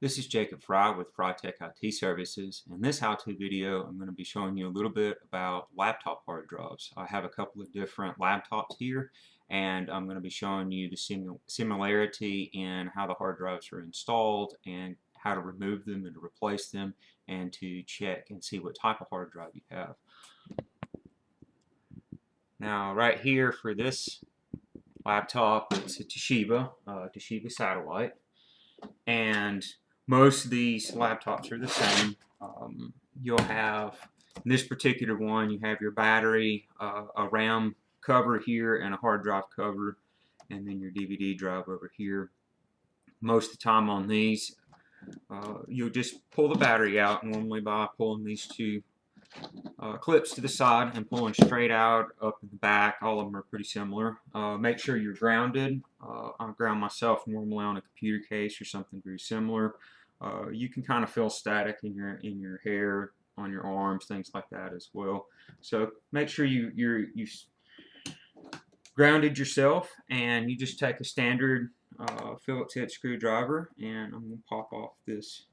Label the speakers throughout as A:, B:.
A: This is Jacob Fry with Tech IT Services. In this how-to video, I'm going to be showing you a little bit about laptop hard drives. I have a couple of different laptops here, and I'm going to be showing you the similarity in how the hard drives are installed and how to remove them and to replace them and to check and see what type of hard drive you have. Now, right here for this laptop, it's a Toshiba Satellite, and most of these laptops are the same. You'll have, in this particular one, you have your battery, a RAM cover here, and a hard drive cover, and then your DVD drive over here. Most of the time on these, you'll just pull the battery out, normally by pulling these two clips to the side and pulling straight out up in the back. All of them are pretty similar. Make sure you're grounded. I ground myself normally on a computer case or something very similar. You can kind of feel static in your hair, on your arms, things like that as well. So make sure you grounded yourself, and you just take a standard Phillips head screwdriver, and I'm going to pop off this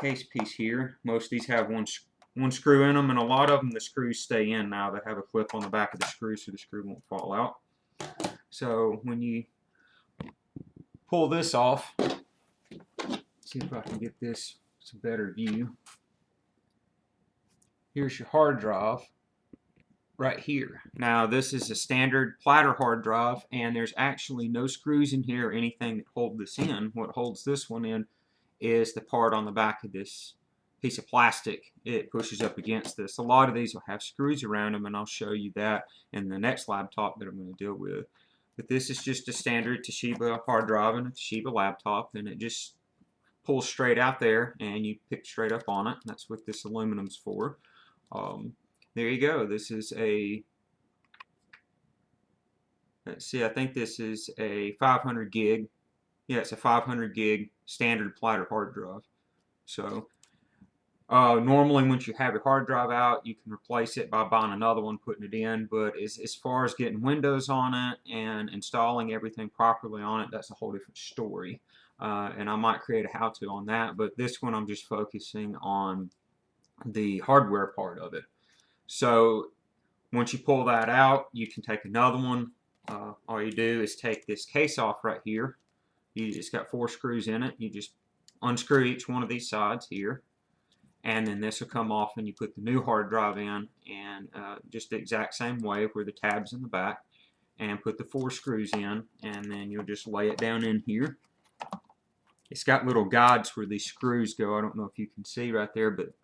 A: case piece here. Most of these have one screw in them, and a lot of them the screws stay in now. They have a clip on the back of the screw so the screw won't fall out. So when you pull this off, see if I can get this some better view. Here's your hard drive right here. Now this is a standard platter hard drive, and there's actually no screws in here or anything that hold this in. What holds this one in is the part on the back of this piece of plastic. It pushes up against this. A lot of these will have screws around them, and I'll show you that in the next laptop that I'm going to deal with. But this is just a standard Toshiba hard drive and a Toshiba laptop, and it just pulls straight out there, and you pick straight up on it. That's what this aluminum's for. There you go. This is a, let's see, I think this is a 500 gig. Yeah, it's a 500 gig standard platter hard drive. So normally once you have your hard drive out, you can replace it by buying another one, putting it in. But as far as getting Windows on it and installing everything properly on it, that's a whole different story. And I might create a how-to on that. But this one I'm just focusing on the hardware part of it. So once you pull that out, you can take another one. All you do is take this case off right here. It's got 4 screws in it. You just unscrew each one of these sides here, and then this will come off, and you put the new hard drive in, and just the exact same way where the tab's in the back, and put the 4 screws in, and then you'll just lay it down in here. It's got little guides where these screws go. I don't know if you can see right there, but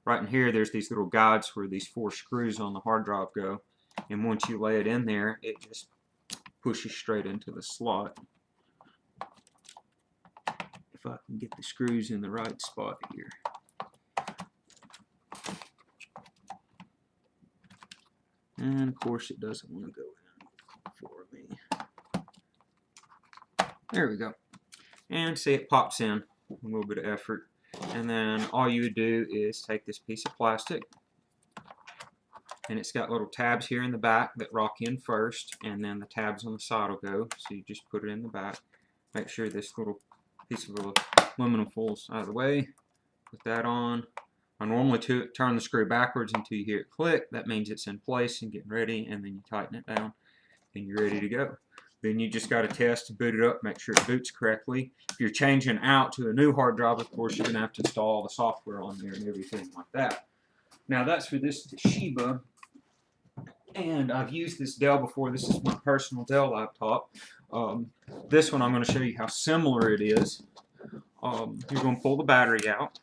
A: right in here there's these little guides where these 4 screws on the hard drive go, and once you lay it in there, it just pushes straight into the slot. If I can get the screws in the right spot here. And of course it doesn't want to go in for me. There we go. And see, it pops in, a little bit of effort. And then all you would do is take this piece of plastic, and it's got little tabs here in the back that rock in first, and then the tabs on the side will go. So you just put it in the back. Make sure this little piece of aluminum falls out of the way. Put that on. I normally turn the screw backwards until you hear it click. That means it's in place and getting ready, and then you tighten it down, and you're ready to go. Then you just got to test and boot it up, make sure it boots correctly. If you're changing out to a new hard drive, of course, you're going to have to install all the software on there and everything like that. Now that's for this Toshiba, and I've used this Dell before. This is my personal Dell laptop. This one I'm going to show you how similar it is. You're going to pull the battery out,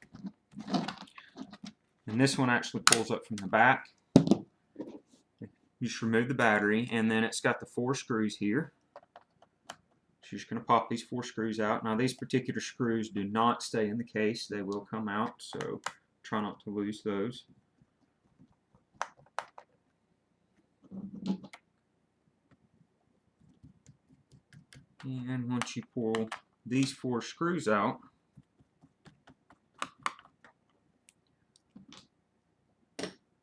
A: and this one actually pulls up from the back. You just remove the battery, and then it's got the 4 screws here. So you're just going to pop these 4 screws out. Now these particular screws do not stay in the case. They will come out, so try not to lose those. And once you pull these 4 screws out,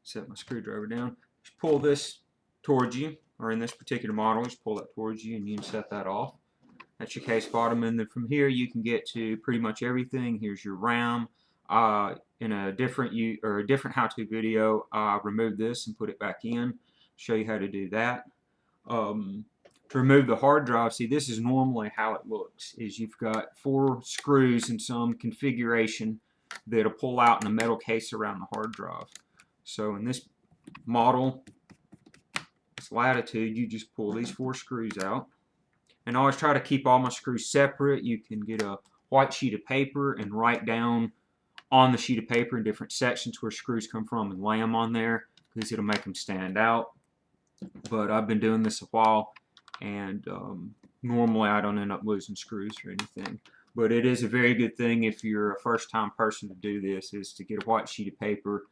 A: set my screwdriver down, just pull this towards you, or in this particular model, just pull that towards you, and you can set that off. That's your case bottom, and then from here you can get to pretty much everything. Here's your RAM. In a different how-to video, remove this and put it back in. Show you how to do that. To remove the hard drive, see, this is normally how it looks. Is you've got 4 screws in some configuration that'll pull out in a metal case around the hard drive. So in this model, this Latitude, you just pull these 4 screws out. And I always try to keep all my screws separate. You can get a white sheet of paper and write down on the sheet of paper in different sections where screws come from and lay them on there, because it'll make them stand out. But I've been doing this a while, and normally I don't end up losing screws or anything. But it is a very good thing if you're a first-time person to do this, is to get a white sheet of paper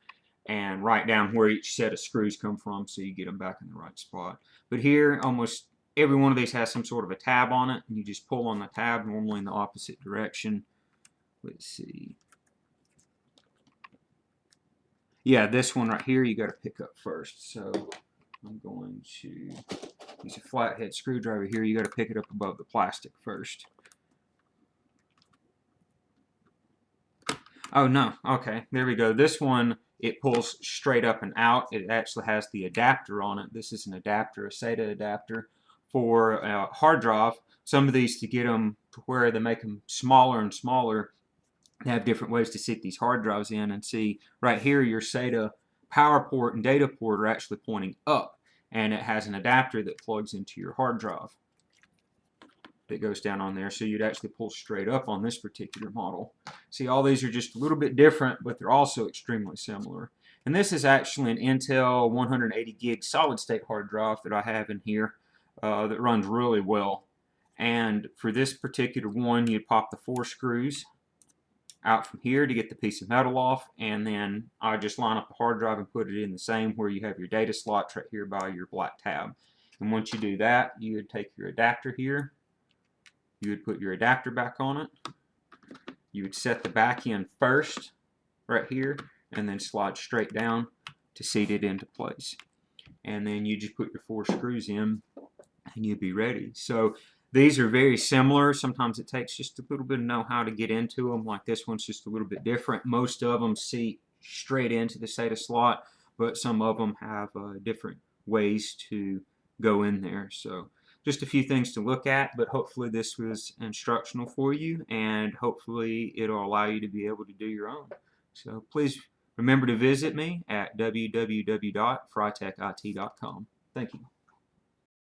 A: and write down where each set of screws come from so you get them back in the right spot. But here, almost every one of these has some sort of a tab on it, and you just pull on the tab, normally in the opposite direction. Let's see. Yeah, this one right here you got to pick up first. So I'm going to use a flathead screwdriver here. You got to pick it up above the plastic first. Oh no, okay, there we go. This one, it pulls straight up and out. It actually has the adapter on it. This is an adapter, a SATA adapter for a hard drive. Some of these, to get them to where they make them smaller and smaller, they have different ways to sit these hard drives in. And see, right here, your SATA power port and data port are actually pointing up, and it has an adapter that plugs into your hard drive that goes down on there, so you'd actually pull straight up on this particular model. See, all these are just a little bit different, but they're also extremely similar. And this is actually an Intel 180 gig solid state hard drive that I have in here that runs really well. And for this particular one, you'd pop the 4 screws out from here to get the piece of metal off, and then I just line up the hard drive and put it in the same where you have your data slots right here by your black tab. And once you do that, you would take your adapter here. You would put your adapter back on it. You would set the back in first, right here, and then slide straight down to seat it into place. And then you just put your 4 screws in, and you'd be ready. So these are very similar. Sometimes it takes just a little bit of know-how to get into them. Like this one's just a little bit different. Most of them seat straight into the SATA slot, but some of them have different ways to go in there. So just a few things to look at, but hopefully this was instructional for you, and hopefully it'll allow you to be able to do your own. So please remember to visit me at www.frytechit.com. Thank you.